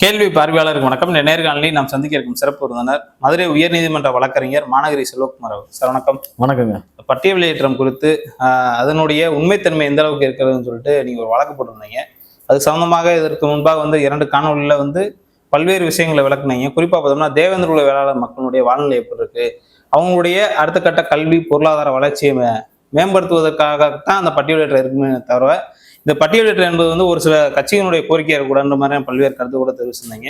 கேள்வி பார்வையாளருக்கு வணக்கம். இந்த நேர்காணலில் நாம் சந்திக்க இருக்கும் சிறப்பு விருந்தினர் மதுரை உயர்நீதிமன்ற வழக்கறிஞர் மாநகரி செல்வகுமார் அவர். சார் வணக்கம். வணக்கங்க. பட்டியல் வெளியேற்றம் குறித்து அதனுடைய உண்மைத்தன்மை எந்த அளவுக்கு இருக்கிறதுன்னு சொல்லிட்டு நீங்க ஒரு வழக்கு போட்டிருந்தீங்க. அது சம்பந்தமாக இதற்கு முன்பாக 2 காணொலியில பல்வேறு விஷயங்களை விளக்குனீங்க. குறிப்பா பார்த்தோம்னா தேவேந்திர குல வேளாளர் மக்களுடைய வாழ்நிலை எப்படி இருக்கு, அவங்களுடைய அடுத்த கட்ட கல்வி பொருளாதார வளர்ச்சியை மேம்படுத்துவதற்காகத்தான் அந்த பட்டியலேற்றம் இருக்குமே தவிர இந்த பட்டியலிட்டு என்பது ஒரு சில கட்சியினுடைய கோரிக்கையாக இருக்கக்கூடாதுன்ற மாதிரி பல்வேறு கருத்து கூட தெரிவிச்சிருந்தீங்க.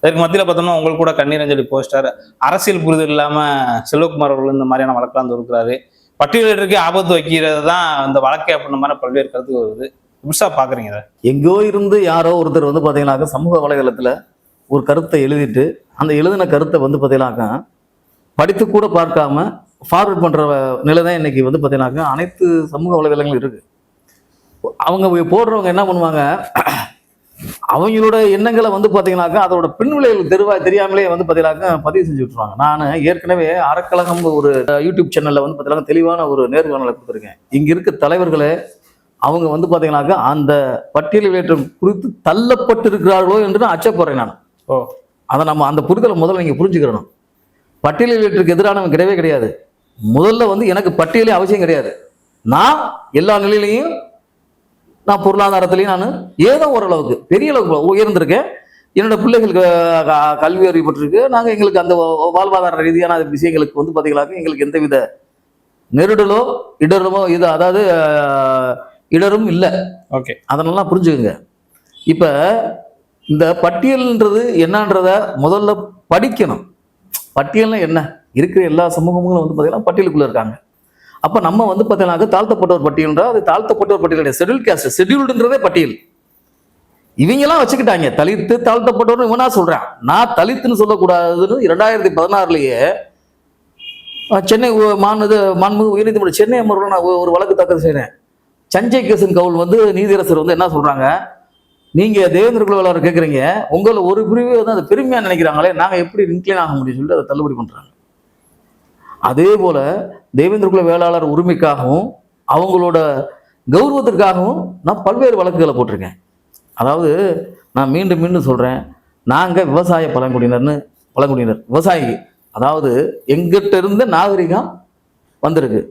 இதற்கு மத்தியில் பார்த்தோம்னா உங்களுக்கு கூட கண்ணீரஞ்சலி போஸ்டர், அரசியல் புரிதல் இல்லாமல் செல்வகுமார் அவர்கள் இந்த மாதிரியான வழக்கெல்லாம் இருக்கிறாரு, பட்டியலிட்டுக்கு ஆபத்து வைக்கிறது தான் இந்த வழக்கை அப்படின்ற மாதிரி பல்வேறு கருத்து வருது. புதுசாக பார்க்குறீங்க இதை? எங்கோ இருந்து யாரோ ஒருத்தர் பார்த்தீங்கன்னாக்கா சமூக வலைதளத்தில் ஒரு கருத்தை எழுதிட்டு அந்த எழுதின கருத்தை பார்த்தீங்கன்னாக்கா படித்து கூட பார்க்காம ஃபார்வர்ட் பண்ணுற நிலை தான் இன்னைக்கு பார்த்தீங்கன்னாக்கா அனைத்து சமூக வலைதளங்களும் இருக்குது. அவங்க போடுறவங்க என்ன பண்ணுவாங்க, அவங்களோட எண்ணங்களை பார்த்தீங்கன்னாக்கா அதோட பின்விளைவுகள் தெரியாமலே பார்த்தீங்கன்னாக்கா பதிவு செஞ்சு விட்டுருவாங்க. நான் ஏற்கனவே அறக்கழகம் ஒரு யூடியூப் சேனலில் பார்த்தீங்கன்னா தெளிவான ஒரு நேர்காணலை கொடுத்துருக்கேன். இங்கே இருக்க தலைவர்களே அவங்க பார்த்தீங்கன்னாக்கா அந்த பட்டியல் வெளியேற்றம் குறித்து தள்ளப்பட்டு இருக்கிறார்களோ என்று நான் அச்சப்படுறேன். நான் அதை நம்ம அந்த புரிதலை முதல்ல நீங்கள் புரிஞ்சுக்கிறணும். பட்டியல் வெளியேற்றத்துக்கு எதிரானவங்க கிடையவே கிடையாது. முதல்ல எனக்கு பட்டியலே அவசியம் கிடையாது. நான் எல்லா நிலையிலையும் நான் பொருளாதாரத்திலையும் நான் ஏதோ ஓரளவுக்கு பெரிய அளவுக்கு உயர்ந்திருக்கேன். என்னோட பிள்ளைகளுக்கு கல்வி அறிவுப்பட்டிருக்கு. நாங்கள் எங்களுக்கு அந்த வாழ்வாதார ரீதியான விஷயங்களுக்கு பார்த்தீங்கன்னாக்க எங்களுக்கு எந்தவித நெருடலோ இடருமோ அதாவது இடரும் இல்லை. ஓகே, அதனால புரிஞ்சுக்குங்க. இப்போ இந்த பட்டியல்ன்றது என்னன்றத முதல்ல படிக்கணும். பட்டியல்னா என்ன, இருக்கிற எல்லா சமூகங்களும் பார்த்தீங்கன்னா பட்டியலுக்குள்ள இருக்காங்க. அப்போ நம்ம பார்த்தீங்கன்னாக்க தாழ்த்தப்பட்டவர் பட்டியல்ன்றா அது தாழ்த்தப்பட்டவர் பட்டியல் கிடையாது. ஷெட்யூல் காஸ்ட், ஷெட்யூல்டுன்றதே பட்டியல். இவங்கெல்லாம் வச்சுக்கிட்டாங்க தலித்து தாழ்த்தப்பட்டவர். இவனா சொல்றான், நான் தலித்துன்னு சொல்லக்கூடாதுன்னு 2016 சென்னை மாண்புமிகு உயர்நீதிமன்ற சென்னை அமர்வில் நான் ஒரு வழக்கு தாக்கல் செய்கிறேன். சஞ்சய் கிஷன் கவுல் நீதியரசர் என்ன சொல்றாங்க, நீங்க தேவேந்திர குல வேளாளர் கேட்குறீங்க, உங்களை ஒரு பிரிவு அது பெருமையா நினைக்கிறாங்களே, நாங்க எப்படி இன்க்ளைன் ஆக முடியும்னு சொல்லிட்டு அதை தள்ளுபடி பண்றாங்க. அதே போல தேவேந்திர குல வேளாளர் உரிமைக்காகவும் அவங்களோட கௌரவத்திற்காகவும் நான் பல்வேறு வழக்குகளை போட்டிருக்கேன். அதாவது நான் மீண்டும் மீண்டும் சொல்றேன், நாங்க விவசாய பழங்குடியினர் விவசாயி. அதாவது எங்கிட்ட இருந்த நாகரிகம் வந்திருக்கு.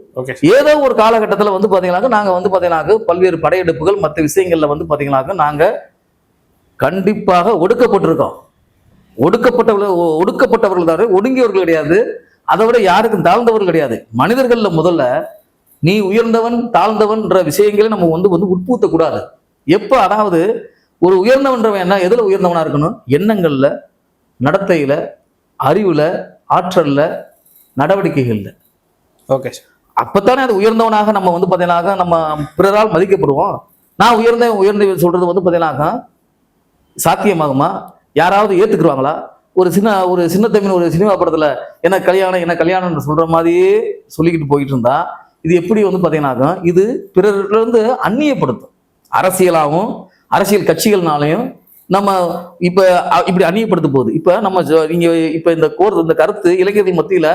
ஏதோ ஒரு காலகட்டத்தில் பார்த்தீங்கன்னாக்க நாங்கள் பார்த்தீங்கன்னாக்க பல்வேறு படையெடுப்புகள் மற்ற விஷயங்கள்ல பார்த்தீங்கன்னாக்க நாங்கள் கண்டிப்பாக ஒடுக்கப்பட்டிருக்கோம். ஒடுக்கப்பட்டவர்கள் தான், ஒடுங்கியவர்கள் கிடையாது. அதை விட யாருக்கும் தாழ்ந்தவர்கள் கிடையாது. மனிதர்கள்ல முதல்ல நீ உயர்ந்தவன் தாழ்ந்தவன்ற விஷயங்களே நம்ம உட்புத்தக்கூடாது. எப்போ அதாவது ஒரு உயர்ந்தவன்றவன் என்ன எதுல உயர்ந்தவனா இருக்கணும், எண்ணங்கள்ல, நடத்தையில, அறிவுல, ஆற்றல்ல, நடவடிக்கைகள்ல. ஓகே, அப்பத்தானே அது உயர்ந்தவனாக நம்ம பார்த்தீங்கன்னாக்கா நம்ம பிறரால் மதிக்கப்படுவோம். நான் உயர்ந்த சொல்றது பார்த்தீங்கன்னாக்கா சாத்தியமாகுமா, யாராவது ஏத்துக்குருவாங்களா? ஒரு சின்ன தமிழ் ஒரு சினிமா படத்துல என்ன கல்யாணம் சொல்ற மாதிரியே சொல்லிக்கிட்டு போயிட்டு இருந்தா இது எப்படி பார்த்தீங்கன்னாக்கா இது பிறர்லேருந்து அந்நியப்படுத்தும். அரசியலாகவும் அரசியல் கட்சிகள்னாலையும் நம்ம இப்படி அந்நியப்படுத்த போகுது. நம்ம நீங்க இந்த கருத்து இளைஞர்கள் மத்தியில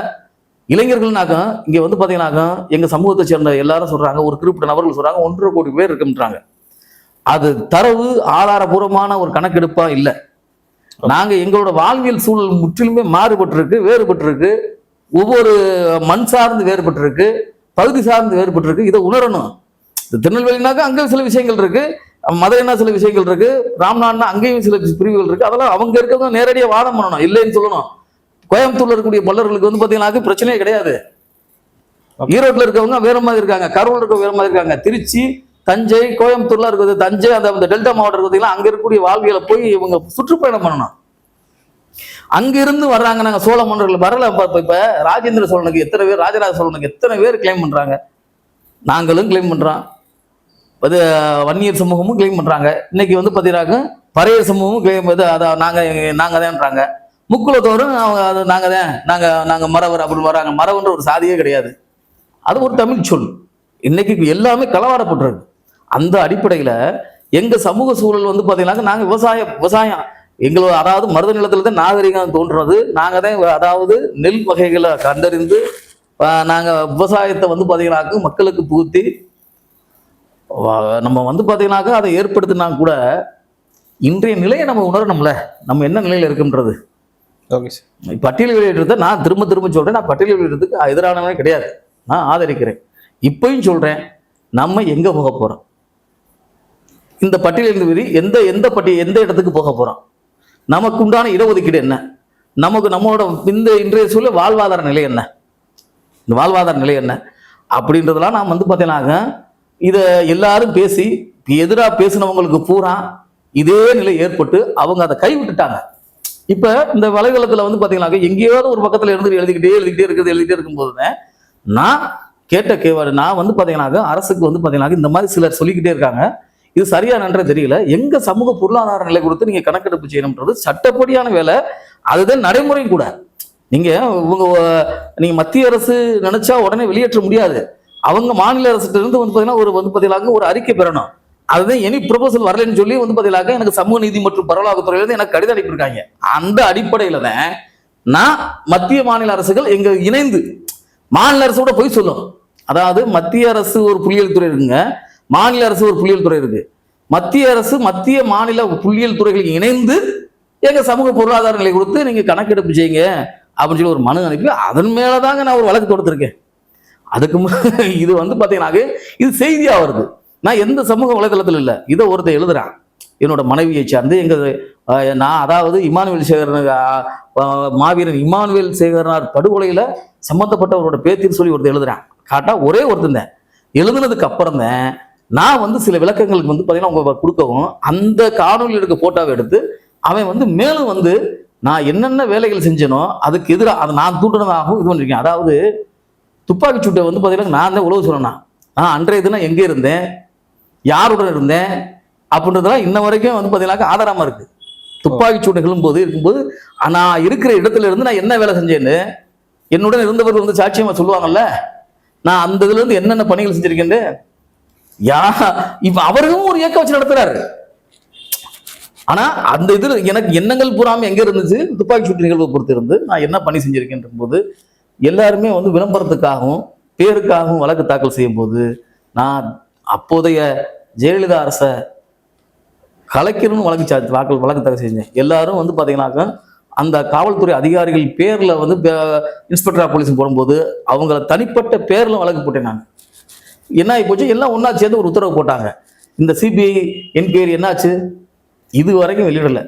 இளைஞர்கள்னாக்கா இங்க பார்த்தீங்கன்னாக்கா எங்க சமூகத்தை சேர்ந்த எல்லாரும் சொல்றாங்க, ஒரு குறிப்பிட்ட நபர்கள் சொல்றாங்க 1.5 கோடி பேர் இருக்குன்றாங்க. அது தரவு ஆதாரபூர்வமான ஒரு கணக்கெடுப்பா இல்லை. நாங்க எங்களோட வாழ்வியல் சூழல் முற்றிலுமே மாறுபட்டிருக்கு, வேறுபட்டிருக்கு. ஒவ்வொரு மண் சார்ந்து வேறுபட்டிருக்கு, பகுதி சார்ந்து வேறுபட்டிருக்கு. இதை உணரணும். திருநெல்வேலினாக்கா அங்கே சில விஷயங்கள் இருக்கு, மதுரைனா சில விஷயங்கள் இருக்கு, ராம்நாட்னா அங்கேயும் சில பிரிவுகள் இருக்கு. அதெல்லாம் அவங்க இருக்கிறவங்க நேரடியாக வாதம் பண்ணணும், இல்லைன்னு சொல்லணும். கோயம்புத்தூர்ல இருக்கக்கூடிய பல்லர்களுக்கு பார்த்தீங்கன்னா பிரச்சனையே கிடையாது. ஈரோட்டில் இருக்கவங்க வேற மாதிரி இருக்காங்க, கரூர்ல இருக்க வேற மாதிரி இருக்காங்க, திருச்சி, தஞ்சை, கோயம்புத்தூர்ல இருக்குது, தஞ்சை அந்த டெல்டா மாவட்டம் இருக்கிறதுலாம் அங்க இருக்கக்கூடிய வாழ்வியலை போய் இவங்க சுற்றுப்பயணம் பண்ணணும். அங்கிருந்து வர்றாங்க. நாங்க சோழ மன்னர்கள் வரல. இப்ப ராஜேந்திர சோழனுக்கு எத்தனை பேர், ராஜராஜ சோழனுக்கு எத்தனை பேர் கிளைம் பண்றாங்க, நாங்களும் கிளைம் பண்றோம், அது வன்னியர் சமூகமும் கிளைம் பண்றாங்க. இன்னைக்கு பார்த்தீங்கன்னாக்க பறையர் சமூகமும் கிளைம் நாங்க தான்றாங்க. முக்குலத்தோரும் அது நாங்க மறவர் அப்படின்னு வராங்க. மறவன்ற ஒரு சாதியே கிடையாது, அது ஒரு தமிழ் சொல். இன்னைக்கு எல்லாமே களவாடப்பட்டிருக்கு. அந்த அடிப்படையில எங்க சமூக சூழல் பார்த்தீங்கன்னாக்க நாங்க விவசாயம் எங்களோட அதாவது மருத நிலத்துல தான் நாகரிகம் தோன்றுறது. நாங்க தான் அதாவது நெல் வகைகளை கண்டறிந்து நாங்க விவசாயத்தை பார்த்தீங்கன்னாக்க மக்களுக்கு புகுத்தி நம்ம பார்த்தீங்கன்னாக்க அதை ஏற்படுத்தினா கூட இன்றைய நிலையை நம்ம உணரணும்ல, நம்ம என்ன நிலையில இருக்குன்றது. Okay sir. பட்டியல் வெளியிடுறத நான் திரும்ப திரும்ப சொல்றேன், நான் பட்டியல் வெளியிடுறதுக்கு எதிரானவே கிடையாது, நான் ஆதரிக்கிறேன். இப்பயும் சொல்றேன், நம்ம எங்க போக போறோம், இந்த பட்டியலின் விதி எந்த இடத்துக்கு போக போறோம், நமக்கு உண்டான இடஒதுக்கீடு என்ன, நம்மளோட இந்த இன்றைய சூழல வாழ்வாதார நிலை என்ன, இந்த வாழ்வாதார நிலை என்ன அப்படின்றதெல்லாம் நான் பார்த்தீங்கன்னாங்க இதை எல்லாரும் பேசி எதிராக பேசினவங்களுக்கு பூரா இதே நிலை ஏற்பட்டு அவங்க அதை கைவிட்டுட்டாங்க. இப்ப இந்த வலைதளத்துல பார்த்தீங்கன்னாக்க எங்கேயாவது ஒரு பக்கத்துல இருந்து எழுதிக்கிட்டே இருக்கும்போது நான் கேட்ட நான் பார்த்தீங்கன்னாக்க அரசுக்கு பார்த்தீங்கன்னாக்க இந்த மாதிரி சிலர் சொல்லிக்கிட்டே இருக்காங்க, இது சரியானன்றே தெரியல. எங்க சமூக பொருளாதார நிலை கொடுத்து நீங்க கணக்கெடுப்பு செய்யணும்ன்றது சட்டப்படியான வேலை, அதுதான் நடைமுறையும் கூட. நீங்க மத்திய அரசு நினைச்சா உடனே வெளியேற்ற முடியாது. அவங்க மாநில அரசுல இருந்து பார்த்தீங்கன்னா ஒரு அறிக்கை பெறணும். அதுதான் எனி ப்ரொபோசல் வரலன்னு சொல்லி பார்த்தீங்கன்னா எனக்கு சமூக நீதி மற்றும் பரவலாக்கத்துறையில எனக்கு கடிதம் அனுப்பியிருக்காங்க. அந்த அடிப்படையில தான் நான் மத்திய மாநில அரசுகள் எங்க இணைந்து மாநில அரசோட போய் சொல்லும். அதாவது மத்திய அரசு ஒரு புள்ளியியல் துறை இருக்குங்க, மாநில அரசு ஒரு புள்ளியியல் துறை இருக்கு. மத்திய அரசு மத்திய மாநில புள்ளியியல் துறைகளுக்கு இணைந்து எங்க சமூக பொருளாதார நிலை கொடுத்து நீங்க கணக்கெடுப்பு செய்யுங்க அப்படின்னு சொல்லி ஒரு மனு அனுப்பி அதன் மேலதாங்க நான் ஒரு வழக்கு தொடுத்திருக்கேன். அதுக்கு இது பார்த்தீங்கன்னா இது செய்தியா வருது. நான் எந்த சமூக வலைதளத்தில் இல்லை, இதை ஒருத்தர் எழுதுறான் என்னோட மனைவியை சார்ந்து நான் அதாவது இமானுவேல் சேகரன் மாவீரன் இமானுவேல் சேகரனார் படுகொலையில சம்பந்தப்பட்டவரோட பேத்தின்னு சொல்லி ஒருத்தர் எழுதுறான். காட்டா ஒரே ஒருத்தர் தான் எழுதுனதுக்கு அப்புறம் தான் நான் சில விளக்கங்களுக்கு பார்த்தீங்கன்னா உங்க கொடுக்கவும் அந்த காணொலி எடுக்க போட்டோவை எடுத்து அவன் மேலும் நான் என்னென்ன வேலைகள் செஞ்சேனோ அதுக்கு எதிராக அதை நான் தூண்டுனதாகவும் இது பண்ணிருக்கேன். அதாவது துப்பாக்கி சூட்டை பார்த்தீங்கன்னா நான் தான் உழவு சொல்லணும், நான் அன்றைய தினம் எங்கே இருந்தேன், யாருடன் இருந்தேன் அப்படின்றதெல்லாம் இன்ன வரைக்கும் பார்த்தீங்கன்னாக்கா ஆதாரமா இருக்கு. துப்பாக்கி சூடு நிகழும்போது இருக்கும்போது நான் இருக்கிற இடத்துல இருந்து நான் என்ன வேலை செஞ்சேன்னு என்னுடன் இருந்தவர்கள் சாட்சியமா சொல்லுவாங்கல்ல, நான் அந்த இதுல இருந்து என்னென்ன பணிகள் செஞ்சிருக்கேன்னு. இப்ப அவர்களும் ஒரு இயக்கம் வச்சு நடத்துறாரு. ஆனா அந்த இதுல எனக்கு எண்ணங்கள் பூராம எங்க இருந்துச்சு, துப்பாக்கி சூட்டு நிகழ்வை பொறுத்து இருந்து நான் என்ன பணி செஞ்சிருக்கேன் போது எல்லாருமே விளம்பரத்துக்காகவும் பேருக்காகவும் வழக்கு தாக்கல் செய்யும் போது நான் அப்போதைய ஜெயலலிதா அரசை கலைக்கணும்னு வழக்கு தாக்கல் செஞ்சேன். எல்லாரும் பார்த்தீங்கன்னாக்கா அந்த காவல்துறை அதிகாரிகள் பேர்ல இன்ஸ்பெக்டர் ஆஃப் போலீஸ் போடும்போது அவங்கள தனிப்பட்ட பேர்ல வழக்கு போட்டேன். நான் என்ன ஆகி போச்சு, எல்லாம் ஒன்னா சேர்ந்து ஒரு உத்தரவு போட்டாங்க. இந்த சிபிஐ என்கொயரி என்னாச்சு, இது வரைக்கும் வெளியிடல.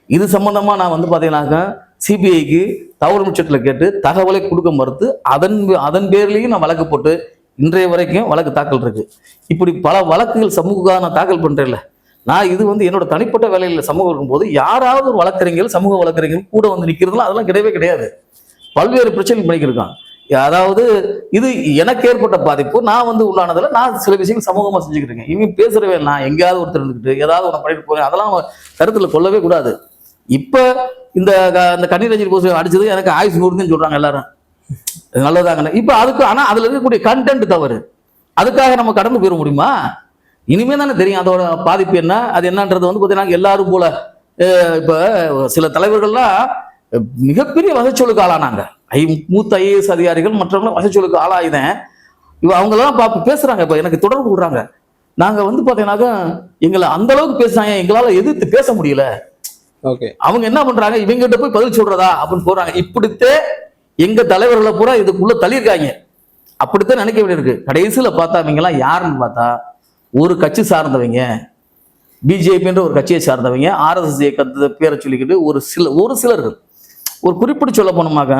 இது சம்பந்தமா நான் பார்த்தீங்கன்னாக்கா சிபிஐக்கு தவறு முச்சத்தில் கேட்டு தகவலை கொடுக்க மறுத்து அதன் பேர்லையும் நான் வழக்கு போட்டு இன்றைய வரைக்கும் வழக்கு தாக்கல் இருக்கு. இப்படி பல வழக்குகள் சமூக நான் தாக்கல் பண்றேன்ல. நான் இது என்னோட தனிப்பட்ட வேலையில் சமூகம் இருக்கும்போது யாராவது ஒரு வழக்கறிஞர்கள் சமூக வழக்கறிஞர்கள் கூட நிற்கிறதுலாம் அதெல்லாம் கிடையவே கிடையாது. பல்வேறு பிரச்சனை பண்ணிக்கிருக்கான். அதாவது இது எனக்கு ஏற்பட்ட பாதிப்பு, நான் உள்ளானதில் நான் சில விஷயங்கள் சமூகமாக செஞ்சுக்கிட்டு இருக்கேன். இவங்க பேசுறவே நான் எங்கேயாவது ஒருத்தர் இருந்துக்கிட்டு ஏதாவது ஒன்று பண்ணிட்டு போறேன், அதெல்லாம் கருத்தில் கொள்ளவே கூடாது. இப்போ இந்த கண்ணீர் அஞ்சலி போஸ்ட் அடிச்சது எனக்கு ஆயுசு 100 சொல்றாங்க எல்லாரும், நல்லதாங்க. இப்போ அதுக்கு ஆனா அதுல இருக்கக்கூடிய கண்டென்ட் தவறு, அதுக்காக நம்ம கடந்து போயிட முடியுமா? இனிமே தானே தெரியும் அதோட பாதிப்பு என்ன, அது என்னன்றது பார்த்தீங்கன்னா எல்லாரும் போல இப்ப சில தலைவர்கள்லாம் மிகப்பெரிய வசைச்சொலுக்கு ஆளானாங்க. மூத்த ஐஏஎஸ் அதிகாரிகள் மற்றவங்களும் வசைச்சொலுக்கு ஆளாயுதேன். அவங்களாம் பேசுறாங்க. இப்ப எனக்கு தொடர்பு விடுறாங்க. நாங்க பார்த்தீங்கன்னாக்கா எங்களை அந்த அளவுக்கு பேசுறாங்க, எங்களால எதிர்த்து பேச முடியல. அவங்க என்ன பண்றாங்க, இவங்கிட்ட போய் பதில் சொல்றதா அப்படின்னு போறாங்க. இப்படித்தே எங்க தலைவர்களை பூரா இதுக்குள்ள தள்ளியிருக்காங்க. அப்படித்தான் நினைக்க வேண்டியிருக்கு. கடைசியில பார்த்தா இவங்கெல்லாம் யாருன்னு பார்த்தா ஒரு கட்சி சார்ந்தவங்க, பிஜேபின்ற ஒரு கட்சியை சார்ந்தவங்க, ஆர்எஸ்எஸ் இயக்கத்தை பேரை சொல்லிக்கிட்டு ஒரு சிலர்கள். ஒரு குறிப்பிட்டு சொல்ல போனோமாக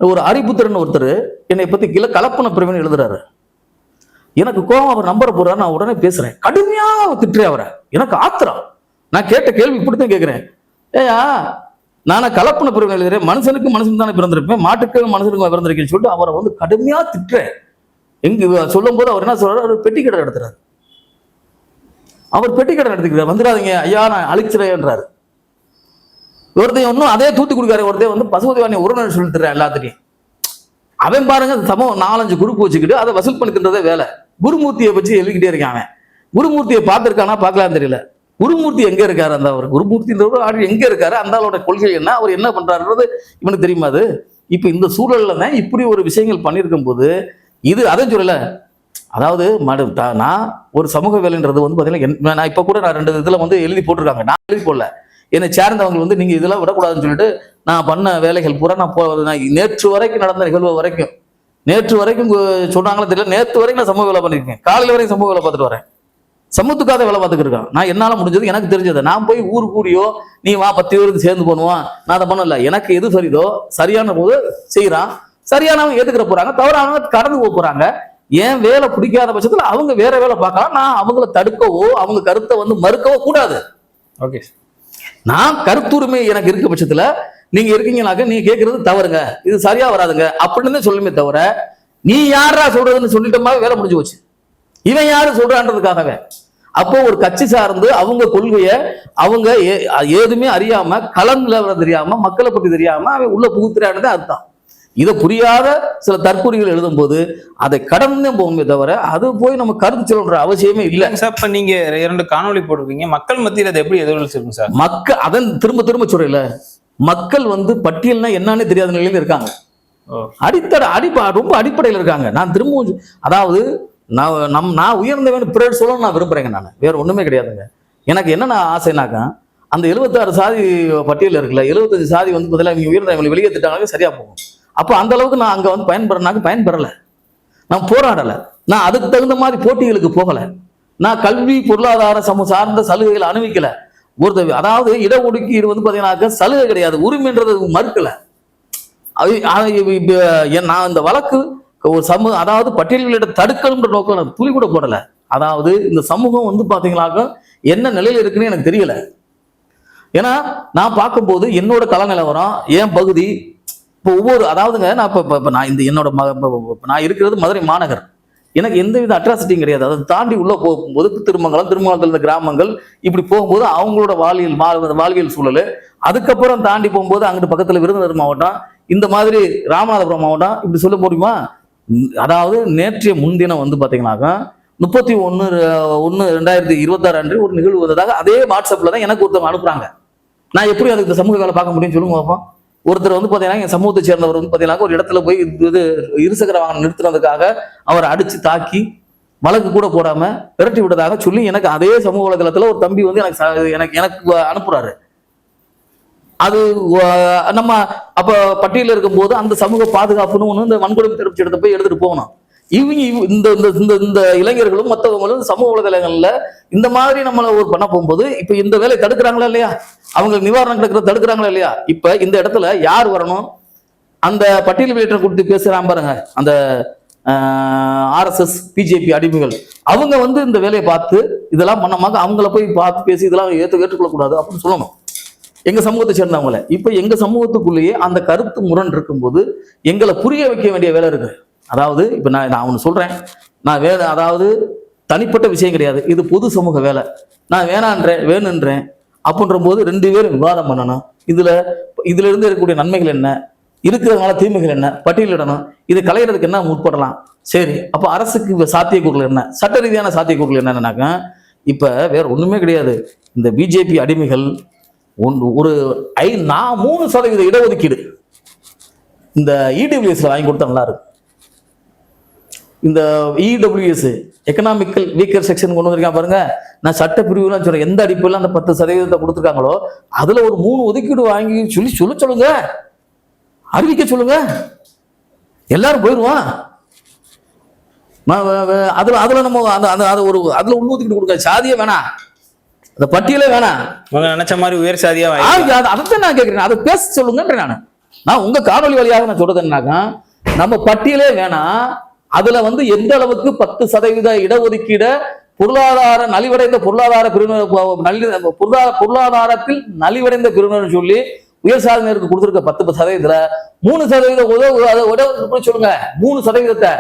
ஒரு அரிபுத்திரன் ஒருத்தர் என்னை பத்தி கலப்பன பிரிவினை எழுதுறாரு. எனக்கு கோபம், அவர் நம்பரை போடுறாரு, நான் உடனே பேசுறேன், கடுமையா திட்டுறேன் அவரை. எனக்கு ஆத்திரம். நான் கேட்ட கேள்வி இப்படித்தான் கேட்கிறேன், ஏயா நானே கலப்பன பிரிவினை எழுதுறேன், மனுஷனுக்கு மனுஷன் தானே பிறந்திருப்பேன், மாட்டுக்கு மனுஷனுக்கு பிறந்திருக்கேன்னு சொல்லிட்டு அவரை கடுமையா திட்டுறேன். எங்க சொல்லும் போது அவர் என்ன சொல்றாரு, அவர் பெட்டி கடை நடத்துறாரு. அவர் பெட்டி கடை நடத்திக்கிறார், வந்துடாதீங்க ஐயா நான் அழிச்சிடேன்றாரு. ஒருத்தையும் ஒன்றும் அதே தூத்தி கொடுக்காரு. ஒருத்தையும் பசுபதிவாணி உறவினர் சொல்லி தர்றேன் எல்லாத்துட்டையும். அவன் பாருங்க சமம் 4-5 குரூப் வச்சுக்கிட்டு அதை வசூல் பண்ணி தின்றதே வேலை. குருமூர்த்தியை வச்சு எழுதிக்கிட்டே இருக்கான். அவன் குருமூர்த்தியை பார்த்திருக்கானா பார்க்கலாம் தெரியல. குருமூர்த்தி எங்க இருக்காரு, அந்த அவர் குருமூர்த்தின்றவர் ஆள் எங்க இருக்காரு, அந்த ஆளோட கொள்கை என்ன, அவர் என்ன பண்றாருன்றது இவனுக்கு தெரியுமா? அது இப்ப இந்த சூழல்ல தான் இப்படி ஒரு விஷயங்கள் பண்ணியிருக்கும் போது இது அதை சொல்லல. அதாவது நான் ஒரு சமூக வேலைன்றது வந்து பார்த்தீங்கன்னா நான் இப்போ கூட நான் 2 இதில் வந்து எழுதி போட்டிருக்காங்க, நான் எழுதி போடல. என்னை சேர்ந்தவங்க வந்து நீங்கள் இதெல்லாம் விடக்கூடாதுன்னு சொல்லிட்டு நான் பண்ண வேலைகள் பூரா நான் நேற்று வரைக்கும் நடந்த நிகழ்வு வரைக்கும், நேற்று வரைக்கும் சொன்னாங்களோ தெரியல, நேற்று வரைக்கும் நான் சமூக வேலை பண்ணியிருக்கேன். காலையில் வரைக்கும் சமூக வேலை பார்த்துட்டு வரேன். சமூகத்துக்காக வேலை பார்த்துட்டு இருக்கேன். நான் என்னால் முடிஞ்சது, எனக்கு தெரிஞ்சது. நான் போய் ஊர் கூடியோ நீ வா 10 பேருக்கு சேர்ந்து பண்ணுவான், நான் அதை பண்ணல. எனக்கு எது சரிதோ சரியான போது செய்யறான், சரியானவங்க ஏத்துக்கிற போறாங்க, தவறானவங்க கடந்து போக போறாங்க. ஏன் வேலை பிடிக்காத பட்சத்தில் அவங்க வேற வேலை பார்க்கலாம். நான் அவங்கள தடுக்கவோ அவங்க கருத்தை வந்து மறுக்கவோ கூடாது. ஓகே, நான் கருத்துரிமை எனக்கு இருக்க பட்சத்துல நீங்க இருக்கீங்கனாக்க நீங்க கேட்கறது தவறுங்க, இது சரியா வராதுங்க அப்படின்னு சொல்லுமே தவிர, நீ யாரா சொல்றதுன்னு சொல்லிட்டோமா வேலை முடிஞ்சு போச்சு. இவன் யாரு சொல்றான்றதுக்காகவே. அப்போ ஒரு கட்சி சார்ந்து அவங்க கொள்கைய அவங்க ஏதுமே அறியாம, களம்ல தெரியாம, மக்களை பற்றி தெரியாம அவன் உள்ள புகுத்துறான்னு அர்த்தம். இதை புரியாத சில தற்கொலைகள் எழுதும் போது அதை கடந்து போகுமே தவிர அது போய் நம்ம கருத்து சொல்ற அவசியமே இல்லை சார். இப்ப நீங்க 2 காணொலி போட்டிருக்கீங்க, மக்கள் மத்தியில் அதை எப்படி எதிரொலிச்சிருக்கும் சார்? மக்கள் அதன் திரும்ப திரும்ப சொல்றல, மக்கள் வந்து பட்டியல்னா என்னன்னு தெரியாத நிலையில இருக்காங்க. ரொம்ப அடிப்படையில் இருக்காங்க. நான் திரும்ப அதாவது நான் உயர்ந்தவன் பிறர் சொல்லணும்னு நான் விரும்புறேங்க. நான் வேற ஒண்ணுமே கிடையாதுங்க. எனக்கு என்னென்ன ஆசைனாக்கா, அந்த 76 சாதி பட்டியல் இருக்குல்ல, 75 சாதி வந்து பதிலாக நீங்க உயர்ந்தவங்களை வெளியேற்றிட்டாங்க சரியா போகும். அப்போ அந்த அளவுக்கு நான் அங்க வந்து பயன்பெறல, நான் போராடல, நான் அதுக்கு தகுந்த மாதிரி போட்டிகளுக்கு போகல, நான் கல்வி பொருளாதார சார்ந்த சலுகைகளை அனுபவிக்கல. அதாவது இடஒதுக்கீடு வந்து பாத்தீங்கன்னா சலுகை கிடையாது, உரிமைன்றது மறுக்கல. நான் இந்த வழக்கு ஒரு அதாவது பட்டியல்களிட தடுக்கணுன்ற நோக்கம் நான் துளி கூட போடல. அதாவது இந்த சமூகம் வந்து பாத்தீங்கன்னாக்க என்ன நிலையில இருக்குன்னு எனக்கு தெரியல. ஏன்னா நான் பார்க்கும்போது என்னோட கள நிலவரம், என் பகுதி, இப்போ ஒவ்வொரு அதாவதுங்க நான் இப்போ நான் இந்த என்னோட நான் இருக்கிறது மதுரை மாநகர். எனக்கு எந்தவித அட்ராசிட்டியும் கிடையாது. அதை தாண்டி உள்ள போகும்போது திருமங்கலத்தில் இந்த கிராமங்கள் இப்படி போகும்போது அவங்களோட வாழ்வியல் சூழல், அதுக்கப்புறம் தாண்டி போகும்போது அங்கிட்டு பக்கத்தில் விருதுநகர் மாவட்டம், இந்த மாதிரி ராமநாதபுரம் மாவட்டம், இப்படி சொல்ல முடியுமா? அதாவது நேற்றைய முன்தினம் வந்து பார்த்தீங்கன்னாக்கா 31/1/2026 அன்று ஒரு நிகழ்வு வந்ததாக அதே வாட்ஸ்அப்ல தான் எனக்கு ஒருத்தவங்க அனுப்புறாங்க. நான் எப்படி அதுக்கு இந்த சமூக வேலை பார்க்க முடியும்னு சொல்லுங்க பார்ப்போம். ஒருத்தர் வந்து பார்த்தீங்கன்னா என் சமூகத்தை சேர்ந்தவர் வந்து பார்த்தீங்கன்னா ஒரு இடத்துல போய் இருசக்கர வாகனம் நிறுத்துறதுக்காக அவரை அடிச்சு தாக்கி வழக்கு கூட போடாம விரட்டி விட்டதாக சொல்லி எனக்கு அதே சமூக வலைதளத்துல ஒரு தம்பி வந்து எனக்கு அனுப்புறாரு. அது நம்ம அப்ப பட்டியலில் இருக்கும்போது அந்த சமூக பாதுகாப்புன்னு ஒண்ணு இந்த வன்கொடுமை தடுப்பு சட்டத்தை போய் எடுத்துட்டு போகணும். இந்த இளைஞர்களும் மற்றவங்களும் சமூக வலைதளங்கள்ல இந்த மாதிரி நம்மள ஒரு பண்ண போகும்போது இப்ப இந்த வேலை தடுக்கிறாங்களா இல்லையா, அவங்களுக்கு நிவாரணம் கிடைக்கிறது தடுக்கிறாங்களா இல்லையா? இப்ப இந்த இடத்துல யார் வரணும்? அந்த பட்டியல் வெளியேற்றம் கொடுத்து பேசுறான் பாருங்க, அந்த RSS BJP அடிமைகள், அவங்க வந்து இந்த வேலையை பார்த்து இதெல்லாம் பண்ணமாக்க அவங்கள போய் பார்த்து பேசி இதெல்லாம் ஏற்றுக்கொள்ளக்கூடாது அப்படின்னு சொல்லணும் எங்க சமூகத்தை சேர்ந்தவங்கள. இப்ப எங்க சமூகத்துக்குள்ளேயே அந்த கருத்து முரண் இருக்கும்போது எங்களை புரிய வைக்க வேண்டிய வேலை இருக்கு. அதாவது இப்ப நான் ஒண்ணு சொல்றேன், நான் வேலை அதாவது தனிப்பட்ட விஷயம் கிடையாது, இது பொது சமூக வேலை. நான் வேணுன்றேன் அப்படின்ற போது 2 பேரும் விவாதம் பண்ணணும். இதுல இருந்து இருக்கக்கூடிய நன்மைகள் என்ன, இருக்கிறதுனால தீமைகள் என்ன பட்டியலிடணும். இதை களையிறதுக்கு என்ன முற்படலாம். சரி, அப்ப அரசுக்கு சாத்தியக்கூறுகள் என்ன, சட்ட ரீதியான சாத்தியக்கூறுகள் என்னன்னாக்கா, இப்ப வேற ஒண்ணுமே கிடையாது. இந்த BJP அடிமைகள் ஒரு 3% இடஒதுக்கீடு இந்த EWSல வாங்கி கொடுத்தா நல்லா இருக்கு. இந்த EWS எக்கனாமிக்கல் வீக்கர் செக்ஷன் கொண்டு வந்திருக்கான் பாருங்க. நான் சட்ட பிரிவுலாம் சொல்றேன், எந்த அடிப்படையில் அந்த 10% கொடுத்துருக்காங்களோ அதுல ஒரு 3 ஒதுக்கீடு வாங்கி சொல்லுங்க, அறிவிக்க சொல்லுங்க, எல்லாரும் போயிடுவான். அதுல நம்ம அதுல உள்ஒதுக்கீடு கொடுக்க சாதியே வேணாம், அந்த பட்டியலே வேணாம், நினைச்ச மாதிரி உயர் சாதியா அதைத்தான் நான் கேட்கிறேன். அதை பேச சொல்லுங்கன்ற நான் உங்க காணொலி வழியாக நான் சொல்றதுன்னாக்கா, நம்ம பட்டியலே வேணாம், அதுல வந்து எந்த அளவுக்கு 10% இடஒதுக்கீட பொருளாதார நலிவடைந்த பொருளாதார பிரிவினர் பொருளாதாரத்தில் நலிவடைந்த பிரிவினர் சொல்லி உயர் சாதனையருக்கு கொடுத்திருக்க 10%த்துல 3% சொல்லுங்க. 3%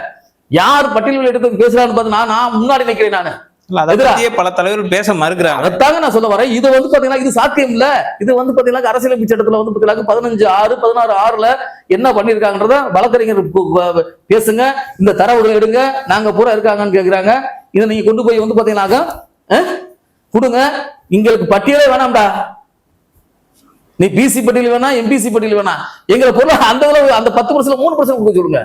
யார் பட்டியல் எடுத்து பேசுறான்னு பார்த்து நான் முன்னாடி நிக்கிறேன். நான் பல தலைவர்கள் பேச மறுக்கிறாங்க. அதைத்தாங்க நான் சொல்ல வரேன். இது வந்து பாத்தீங்கன்னா இது சாத்தியம் இல்ல. இது வந்து பாத்தீங்கன்னா அரசியலமைப்பு சட்டத்துல வந்து பாத்தீங்கன்னா 15/6/16 என்ன பண்ணிருக்காங்கன்றத வழக்கறிஞர் பேசுங்க, இந்த தரவுகளை எடுங்க, நாங்க பூரா இருக்காங்கன்னு கேக்குறாங்க. இதை நீங்க கொண்டு போய் வந்து பாத்தீங்கன்னாக்க கொடுங்க. எங்களுக்கு பட்டியலே வேணாம்டா, நீ BC பட்டியல் வேணா MPC பட்டியல் வேணா, எங்களை பொருள் அந்த 10% 3% கொடுக்க சொல்லுங்க.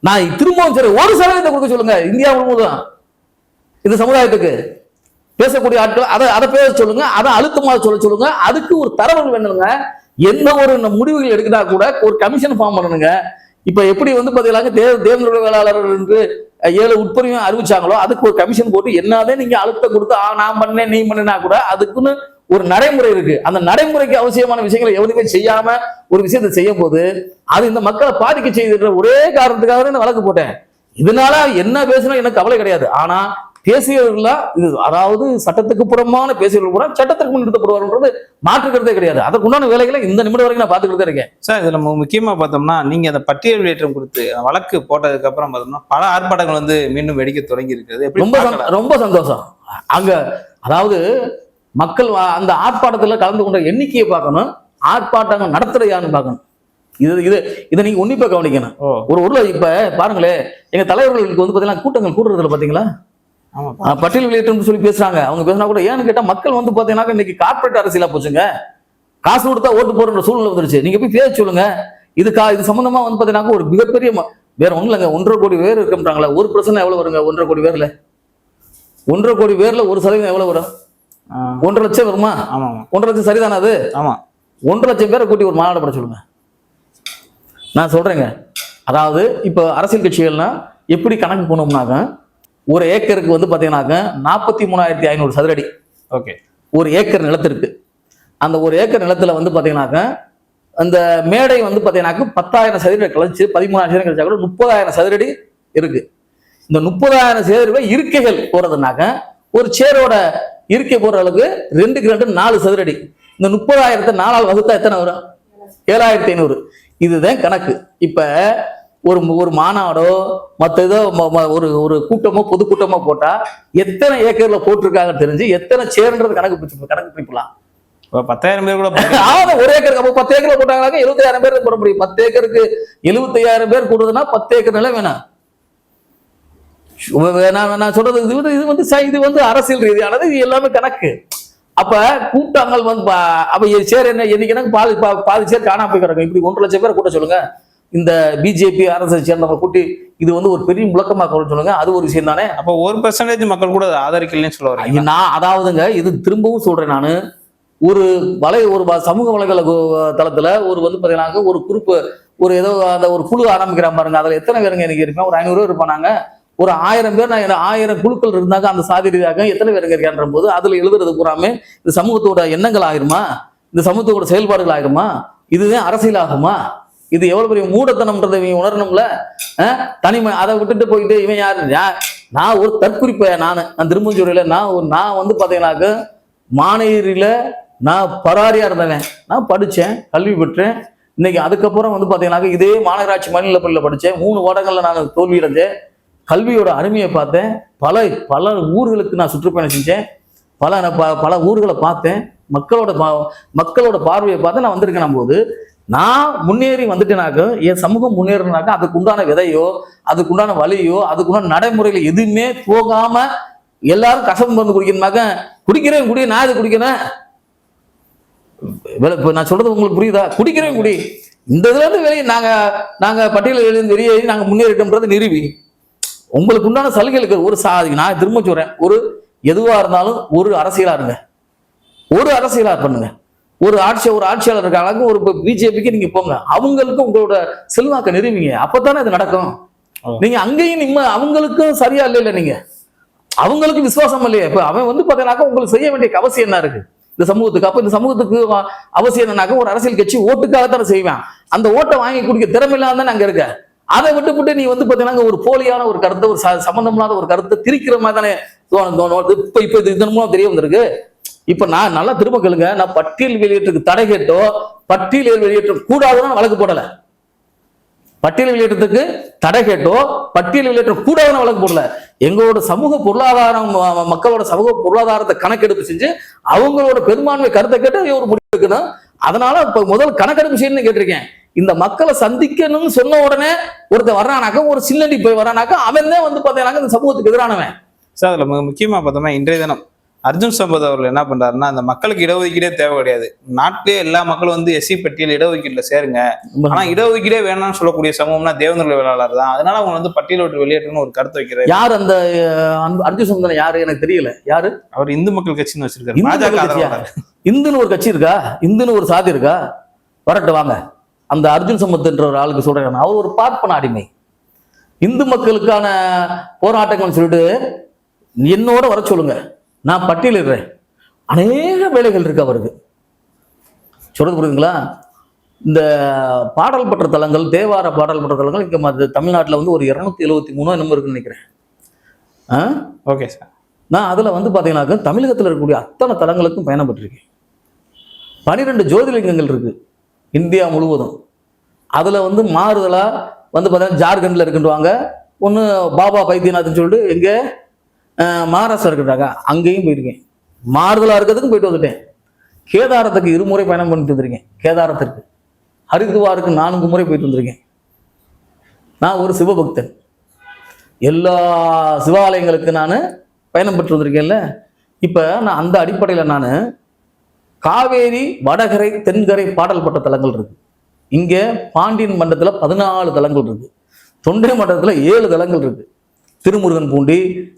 நான் திரும்பவும் சரி 1% கொடுக்க சொல்லுங்க இந்தியா முழுவதும் இந்த சமுதாயத்துக்கு பேசக்கூடிய ஆட்கள் அதை பேச சொல்லுங்க, அதை அழுத்தமாக சொல்லுங்க. அதுக்கு ஒரு தரவு வேணுங்க. எந்த ஒரு முடிவுகள் எடுக்கிட்டா கூட ஒரு கமிஷன் ஃபார்ம் பண்ணணுங்க. இப்ப எப்படி வந்து பாத்தீங்கன்னா தேர்தல் வேளாளர் என்று 7 உட்பிரிவு அறிவிச்சாங்களோ அதுக்கு ஒரு கமிஷன் போட்டு என்னதே நீங்க அழுத்தம் கொடுத்து நான் பண்ணேன் நீ பண்ணினா கூட அதுக்குன்னு ஒரு நடைமுறை இருக்கு. அந்த நடைமுறைக்கு அவசியமான விஷயங்களை எவனுமே செய்யாம ஒரு விஷயத்தை செய்யும் போது அது இந்த மக்களை பாதிக்க செய்துன்ற ஒரே காரணத்துக்காக நான் வழக்கு போட்டேன். இதனால என்ன பேசணும் எனக்கு கவலை கிடையாது. ஆனா பேசியவர்களா இது அதாவது சட்டத்துக்கு புறமான பேசியவர்கள் கூட சட்டத்துக்கு முன் நிறுத்தப்படுவார்ன்றது மாற்றுக்கிறதே கிடையாது. அதற்குண்டான வேலைகளை இந்த நிமிடம் வரைக்கும் நான் பார்த்துக்கிட்டே இருக்கேன். சார் இதுல முக்கியமா பார்த்தோம்னா நீங்க அந்த பட்டியல் வெளியேற்றம் கொடுத்து வழக்கு போட்டதுக்கு அப்புறம் பார்த்தோம்னா பல ஆர்ப்பாட்டங்கள் வந்து மீண்டும் வெடிக்க தொடங்கி இருக்கிறது. ரொம்ப சந்தோஷம். அங்க அதாவது மக்கள் அந்த ஆர்ப்பாட்டத்துல கலந்து கொண்ட எண்ணிக்கையை பார்க்கணும், ஆர்ப்பாட்டங்கள் நடத்துற யாருன்னு பார்க்கணும். இதை நீங்க உன்னிப்பா கவனிக்கணும். ஒரு ஊர்ல இப்ப பாருங்களேன், எங்க தலைவர்களுக்கு வந்து பாத்தீங்கன்னா கூட்டங்கள் கூடுறதுல பாத்தீங்களா பட்டியல் வெளியேற்றம் சொல்லி பேசுறாங்க. அவங்க பேசினா கூட ஏன்னு கேட்டா மக்கள் வந்து பாத்தீங்கன்னா இன்னைக்கு கார்பரேட் அரசியலா போச்சுங்க. காசு கொடுத்தா ஓட்டு போடுற சூழ்நிலை வந்துருச்சு. நீங்க போய் பேச சொல்லுங்க. இது சம்பந்தமா வந்து பாத்தீங்கன்னா ஒரு மிகப்பெரிய வேற ஒண்ணு இல்லைங்க. 1.5 கோடி பேர் இருக்கின்றாங்களா, 1% எவ்வளவு வருங்க? 1.5 கோடி பேர்ல 1.5 கோடி பேர்ல 1% எவ்வளவு வரும்? 1.5 லட்சம் வருமா? 1.5 லட்சம் சரிதானே? அது 1.5 லட்சம் பேரை கூட்டி ஒரு மாநாடு பட சொல்லுங்க. நான் சொல்றேங்க. அதாவது இப்ப அரசியல் கட்சிகள்னா எப்படி கணக்கு போனோம்னாக்க ஒரு ஏக்கருக்கு வந்து பாத்தீங்கன்னாக்க 43,500 சதுரடி. ஓகே. ஒரு ஏக்கர் நிலத்திற்கு. அந்த ஒரு ஏக்கர் நிலத்துல வந்து பாத்தீங்கன்னாக்க அந்த மேடை வந்து பாத்தீங்கன்னாக்க 10,000 சதுரடி கழிச்சு 13,000 கழிச்சா கூட 30,000 சதுரடி இருக்கு. இந்த 30,000 சதுரடி இருக்கைகள் போறதுனாக்க ஒரு சேரோட இருக்கை போற அளவுக்கு 2க்கு 2 4 சதுரடி. இந்த 30,000 4ஆல் வகுத்தா எத்தனை வரும்? 7,500. இதுதான் கணக்கு. இப்ப ஒரு மாநாடோ மற்ற ஏதோ ஒரு கூட்டமோ பொதுக்கூட்டமோ போட்டா எத்தனை ஏக்கர்ல போட்டிருக்காங்க தெரிஞ்சு எத்தனை சேர்ன்றது கணக்கு பிடிக்கலாம். 10,000 பேர் கூட ஒரு ஏக்கருக்கு 10 ஏக்கர்ல போட்டாங்க 75,000 பேர் போட முடியும். 10 ஏக்கருக்கு 75,000 பேர் கூடுதுன்னா 10 ஏக்கர் நிலம் வேணாம். நான் சொல்றது இது வந்து அரசியல் ரீதியானது. இது எல்லாமே கணக்கு. அப்ப கூட்டங்கள் வந்து அப்ப சேர் என்ன என்னைக்கு பாதி சேர் காணாம போய் கிடக்கும். இப்படி 1.5 லட்சம் பேர் கூட்ட சொல்லுங்க. இந்த பிஜேபி அரசை சேர்ந்தவங்க கூட்டி இது வந்து ஒரு பெரிய முழக்கமா சொல்லுங்க. அது ஒரு விஷயம் தானே. அப்ப 1% மக்கள் கூட ஆதரிக்கலன்னு சொல்ல வரீங்க. நான் அதாவதுங்க இது திரும்பவும் சொல்றேன். நான் ஒரு சமூக வலைதள தளத்துல ஒரு வந்து பாத்தீங்கன்னா ஒரு குறிப்பு ஒரு ஏதோ அந்த ஒரு குழு ஆரம்பிக்கிற பாருங்க. அதுல எத்தனை பேருங்க எனக்கு இருக்கேன்? ஒரு 500 பேர் இருப்பாங்க. ஒரு 1000 பேர் 1000 குழுக்கள் இருந்தாங்க அந்த சாதி ரீதியாக எத்தனை பேருங்க இருக்கின்ற போது அதுல எழுதுறது பூராமே இந்த சமூகத்தோட எண்ணங்கள் ஆகிருமா? இந்த சமூகத்தோட செயல்பாடுகள் ஆகிருமா? இதுதான் அரசியல் ஆகுமா? இது எவ்வளவு பெரிய மூடத்தனம்ன்றதை இவங்க உணரணும்ல. தனிமை அதை விட்டுட்டு போயிட்டு இவன் யாரு? நான் ஒரு தற்குறிப்ப நான் திரும்பவும் சொல்றேன். நான் வந்து பாத்தீங்கன்னாக்க மாநகரில நான் பராரியா இருந்தவன். நான் படிச்சேன், கல்வி பெற்றேன். இன்னைக்கு அதுக்கப்புறம் வந்து பாத்தீங்கன்னாக்க இதே மாநகராட்சி மாநில பள்ளியில படிச்சேன். 3 வருடங்கள்ல நான் தோல்வி அடைஞ்சேன். கல்வியோட அருமையை பார்த்தேன். பல ஊர்களுக்கு நான் சுற்றுப்பயணம் செஞ்சேன். பல ஊர்களை பார்த்தேன். மக்களோட பார்வையை பார்த்து நான் வந்திருக்கேன் போது நான் முன்னேறி வந்துட்டேனாக்க என் சமூகம் முன்னேறினாக்க அதுக்கு உண்டான விதையோ அதுக்கு உண்டான வழியோ அதுக்கு உண்டான நடைமுறையில எதுவுமே போகாம எல்லாரும் கசப்பு மருந்து குடிக்கணுமாக்க குடிக்கிறேன் குடி. நான் இது குடிக்கிறேன். நான் சொல்றது உங்களுக்கு புரியுதா? குடிக்கிறேன் குடி. இந்த இதுல இருந்து வெளியே நாங்க பட்டியலில் வெளியேறி நாங்க முன்னேறிட்டோம்ன்றது நிறுவி உங்களுக்கு உண்டான சலுகைகளுக்கு ஒரு நான் திரும்ப சொல்றேன். ஒரு எதுவா இருந்தாலும் ஒரு அரசியலா இருங்க. ஒரு அரசியலா பண்ணுங்க. ஒரு ஆட்சியாளர் இருக்காங்க. ஒரு பிஜேபிக்கு நீங்க போங்க. அவங்களுக்கு உங்களோட செல்வாக்க நிறுவீங்க. அப்பதானே இது நடக்கும். நீங்க அங்கேயும் அவங்களுக்கும் சரியா இல்ல. நீங்க அவங்களுக்கு விசுவாசம் இல்லையா? இப்ப அவன் வந்து பாத்தீங்கன்னாக்க உங்களுக்கு செய்ய வேண்டிய அவசியம் என்ன இருக்கு இந்த சமூகத்துக்கு? அப்ப இந்த சமூகத்துக்கு அவசியம் என்னன்னாக்க ஒரு அரசியல் கட்சி ஓட்டுக்காகத்தானே செய்வேன். அந்த ஓட்டை வாங்கி குடிக்க திறமை இல்லாம தானே அங்க இருக்க. அதை விட்டு நீ வந்து பாத்தீங்கன்னா ஒரு போலியான ஒரு கருத்தை ஒரு சம்பந்தமில்லாத ஒரு கருத்தை திரிக்கிற மாதிரி தானே இப்ப இதன் மூலம் தெரிய வந்திருக்கு. இப்ப நான் நல்லா திரும்ப கேளுங்க. நான் பட்டியல் வெளியேற்றத்துக்கு தடை கேட்டோ பட்டியல் வெளியேற்றம் கூடாதுன்னு வழக்கு போடல. பட்டியல் வெளியேற்றத்துக்கு தடை கேட்டோ பட்டியல் வெளியேற்றம் கூடாதுன்னு வழக்கு போடல. எங்களோட சமூக பொருளாதாரம் மக்களோட சமூக பொருளாதாரத்தை கணக்கெடுப்பு செஞ்சு அவங்களோட பெரும்பான்மை கருத்தை கேட்டு ஒரு முடிவு எடுக்கணும். அதனால இப்ப முதல் கணக்கெடுப்பு செய்யணும்னு கேட்டிருக்கேன். இந்த மக்களை சந்திக்கணும்னு சொன்ன உடனே ஒருத்தர் வர்றானாக்க ஒரு சில்லடி போய் வர்றானாக்கா அவன் தான் வந்து பாத்தீங்கன்னா இந்த சமூகத்துக்கு எதிரானவன். சார் அதுல முக்கியமா பார்த்தோம்னா இன்றைய தினம் அர்ஜுன் சம்பத் அவர்கள் என்ன பண்றாருன்னா, அந்த மக்களுக்கு இடஒதுக்கீடே தேவை கிடையாது, நாட்டிலேயே எல்லா மக்களும் வந்து எஸ்சி பட்டியல் இடஒதுக்கீட்டுல சேருங்க, ஆனா இடஒதுக்கீடே வேணாம்னு சொல்லக்கூடிய சமூகம்னா தேவேந்திர வேளாளர் தான், அதனால அவங்க வந்து பட்டியலை விட்டு வெளியேற்றணும்னு ஒரு கருத்து வைக்கிறாரு. யார் அந்த அர்ஜுன் சம்பத் யாரு எனக்கு தெரியல. யாரு? அவர் இந்து மக்கள் கட்சின்னு வச்சிருக்காரு. இந்து மக்கள் கட்சியா? இந்துன்னு ஒரு கட்சி இருக்கா? இந்துன்னு ஒரு சாதி இருக்கா? வரட்டு வாங்க. அந்த அர்ஜுன் சம்பத்ன்ற ஒரு ஆளுக்கு சொல்றேன், அவர் ஒரு பார்ப்பன அடிமை. இந்து மக்களுக்கான போராட்டங்கள் சொல்லிட்டு என்னோட வர சொல்லுங்க, நான் பட்டியலிடுறேன். அநேக வேலைகள் இருக்கு அவருக்கு. சொல்றது புரியுதுங்களா? இந்த பாடல் பெற்ற தலங்கள், தேவார பாடல் பெற்ற தலங்கள் இங்க தமிழ்நாட்டில் வந்து ஒரு 273 என்னமோ இருக்குன்னு நினைக்கிறேன். Okay sir. நான் அதுல வந்து பாத்தீங்கன்னாக்க தமிழகத்தில் இருக்கக்கூடிய அத்தனை தலங்களுக்கும் பயணப்பட்டிருக்கேன். 12 ஜோதிலிங்கங்கள் இருக்கு இந்தியா முழுவதும். அதுல வந்து மாறுதலா வந்து பார்த்தீங்கன்னா ஜார்க்கண்ட்ல இருக்குன்றாங்க, ஒன்று பாபா பைத்தியநாத்னு சொல்லிட்டு எங்கே மகாராஷ்டிரா இருக்கிறாங்க, அங்கேயும் போயிருக்கேன். மாறுதலா இருக்கிறதுக்கும் போயிட்டு வந்துட்டேன். கேதாரத்துக்கு 2 முறை பயணம் பண்ணிட்டு வந்திருக்கேன். கேதாரத்திற்கு, ஹரித்வாருக்கு 4 முறை போயிட்டு வந்திருக்கேன். நான் ஒரு சிவபக்தன். எல்லா சிவாலயங்களுக்கு நான் பயணம் பெற்று வந்திருக்கேன்ல. இப்போ நான் அந்த அடிப்படையில் நான் காவேரி வடகரை தென்கரை பாடல் பெற்ற தலங்கள் இருக்கு. இங்கே பாண்டியன் மண்டலத்தில் 14 தலங்கள் இருக்கு. தொண்டை மண்டலத்தில் 7 தலங்கள் இருக்கு. திருமுருகன் பூண்டி,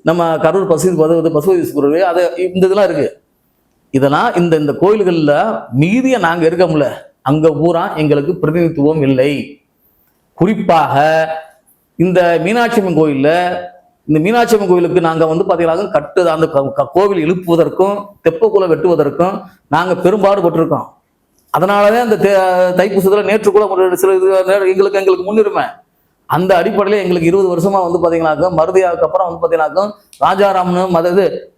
நம்ம கரூர் பசுபதீஸ்வரர், அது இந்த இதெல்லாம் இருக்கு. இதெல்லாம் இந்த கோயில்களில் மீதியை நாங்கள் இருக்கோம்ல, அங்கே பூரா எங்களுக்கு பிரதிநிதித்துவம் இல்லை. குறிப்பாக இந்த மீனாட்சி அம்மன் கோயிலில், இந்த மீனாட்சி அம்மன் கோயிலுக்கு நாங்கள் வந்து பார்த்தீங்கன்னா அந்த கோவில் எழுப்புவதற்கும் தெப்பக்குலை வெட்டுவதற்கும் நாங்கள் பெரும்பாடுபட்டிருக்கோம். அதனாலதான் அந்த தைப்பூசத்துல நேற்று கூட சில எங்களுக்கு முன்னுரிமை. அந்த அடிப்படையில் எங்களுக்கு 20 வருஷமா வந்து பாத்தீங்கன்னாக்க மருதியாவுக்கு அப்புறம் வந்து பாத்தீங்கன்னாக்க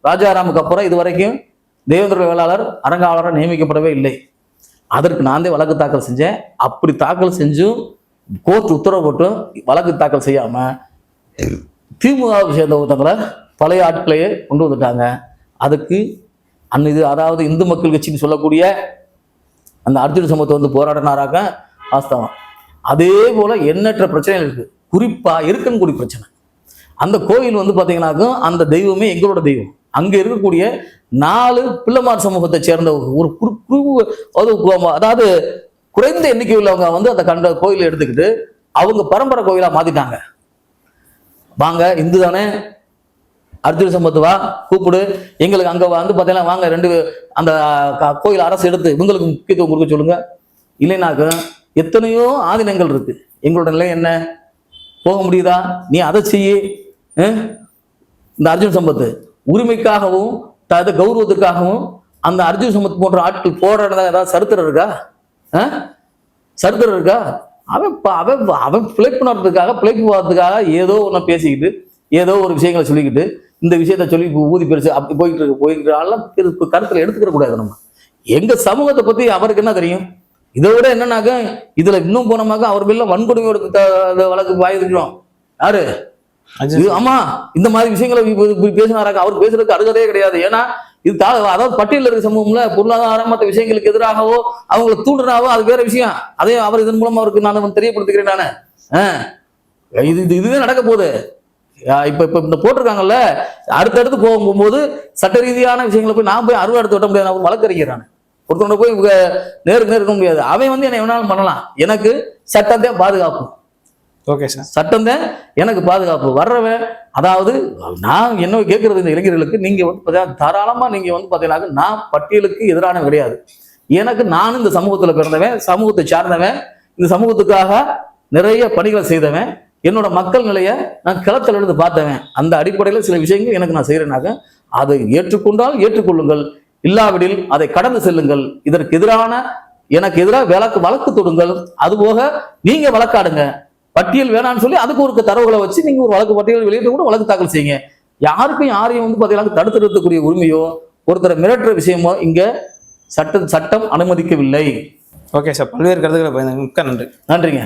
ராஜாராமுக்கு அப்புறம் இது வரைக்கும் தேவேந்திர வேளாளர் அரங்காவலராக நியமிக்கப்படவே இல்லை. அதற்கு நான் தான் வழக்கு தாக்கல் செஞ்சேன். அப்படி தாக்கல் செஞ்சும் கோர்ட் உத்தரவு போட்டும் வழக்கு தாக்கல் செய்யாம திமுகவை சேர்ந்த ஒருத்தங்களை பழைய ஆட்களையே கொண்டு வந்துட்டாங்க. அதுக்கு அதாவது இந்து மக்கள் கட்சின்னு சொல்லக்கூடிய அந்த அர்ஜுன் சம்பத் வந்து போராடினாராக வாஸ்தவம். அதே போல எண்ணற்ற பிரச்சனைகள் இருக்கு. குறிப்பா இருக்கன்குடி பிரச்சனை. அந்த கோயில் வந்து பாத்தீங்கன்னாக்க அந்த தெய்வமே எங்களோட தெய்வம். அங்க இருக்கக்கூடிய 4 பிள்ளைமார் சமூகத்தை சேர்ந்த ஒரு அதாவது குறைந்த எண்ணிக்கை உள்ளவங்க வந்து அந்த கோயிலை எடுத்துக்கிட்டு அவங்க பரம்பரை கோயிலா மாத்திட்டாங்க. வாங்க இந்து தானே, அர்ஜுன் சம்பத் வா கூப்பிடு, எங்களுக்கு அங்க வந்து பாத்தீங்கன்னா வாங்க 2 அந்த கோயில் அரசு எடுத்து இவங்களுக்கு முக்கியத்துவம் கொடுக்க சொல்லுங்க. இல்லைனாக்க எத்தனையோ ஆதீனங்கள் இருக்கு. எங்களோட நிலை என்ன? போக முடியுதா? நீ அதை செய்ய. இந்த அர்ஜுன் சம்பத் உரிமைக்காகவும் கௌரவத்துக்காகவும் அந்த அர்ஜுன் சம்பத் போன்ற ஆட்கள் போராடுறதா ஏதாவது சரித்திரம் இருக்கா? சரித்திரம் இருக்கா? அவன் பிழைப்பு வாரத்துக்காக ஏதோ ஒன்று பேசிக்கிட்டு ஏதோ ஒரு விஷயங்களை சொல்லிக்கிட்டு இந்த விஷயத்த சொல்லி ஊதி பெருசு அப்படி போயிட்டு கருத்துல எடுத்துக்கிற கூடாது. நம்ம எங்க சமூகத்தை பத்தி அவருக்கு என்ன தெரியும்? இதை விட என்னன்னாக்க இதுல இன்னும் போனோமாக்க அவர் பேர்ல வன்கொடுமையோட வழக்கு வாயிருக்கிறோம். யாரு? ஆமா, இந்த மாதிரி விஷயங்களை பேசினாராக்க அவர் பேசுறதுக்கு அருகதே கிடையாது. ஏன்னா இது அதாவது பட்டியலில் இருக்க சமூகம்ல பொருளாதார மற்ற விஷயங்களுக்கு எதிராகவோ அவங்களை தூண்டுறாவோ அது வேற விஷயம். அதே அவர் இதன் மூலமா அவருக்கு நான் தெரியப்படுத்துகிறேன். நானு இதுதான் நடக்க போகுது. இப்ப இந்த போட்டிருக்காங்கல்ல, அடுத்தடுத்து போகும்போது சட்ட ரீதியான விஷயங்களை போய் நான் போய் அறுவடை வெட்ட முடியாது. நான் வழக்கறிஞர். ஒருத்தவங்க போய் நேருக்கு இருக்க முடியாது. அவன் வந்து என்ன வேணாலும் பண்ணலாம். எனக்கு சட்டம் தான் பாதுகாப்பு. ஓகே சார், சட்டம் தான் எனக்கு பாதுகாப்பு. வர்றவன் அதாவது நான் என்ன கேட்கறது இந்த இளைஞர்களுக்கு, நீங்க வந்து தாராளமா நீங்க வந்து பாத்தீங்கன்னா நான் பட்டியலுக்கு எதிரான கிடையாது. எனக்கு நானும் இந்த சமூகத்துல பிறந்தவன், சமூகத்தை சார்ந்தவன், இந்த சமூகத்துக்காக நிறைய பணிகளை செய்தவன், என்னோட மக்கள் நிலையை நான் களத்தில் எழுந்து பார்த்தவன். அந்த அடிப்படையில் சில விஷயங்கள் எனக்கு நான் செய்யறேனாக்க அதை ஏற்றுக்கொண்டால் ஏற்றுக்கொள்ளுங்கள், இல்லாவிடில் அதை கடந்து செல்லுங்கள். இதற்கு எதிரான எனக்கு எதிராக வழக்கு தொடுங்கள். அதுபோக நீங்க வழக்காடுங்க. பட்டியல் வேணான்னு சொல்லி அதுக்கு ஒரு தரவுகளை வச்சு நீங்க ஒரு வழக்கு பட்டியல் வெளியிட்டு கூட வழக்கு தாக்கல் செய்யுங்க. யாரையும் வந்து பாத்தீங்கன்னா தடுத்து நிறுத்தக்கூடிய உரிமையோ ஒருத்தரை மிரட்டுற விஷயமோ இங்க சட்டம் அனுமதிக்கவில்லை. ஓகே சார், பல்வேறு கருத்துக்களை பயந்து மிக்க நன்றி. நன்றிங்க.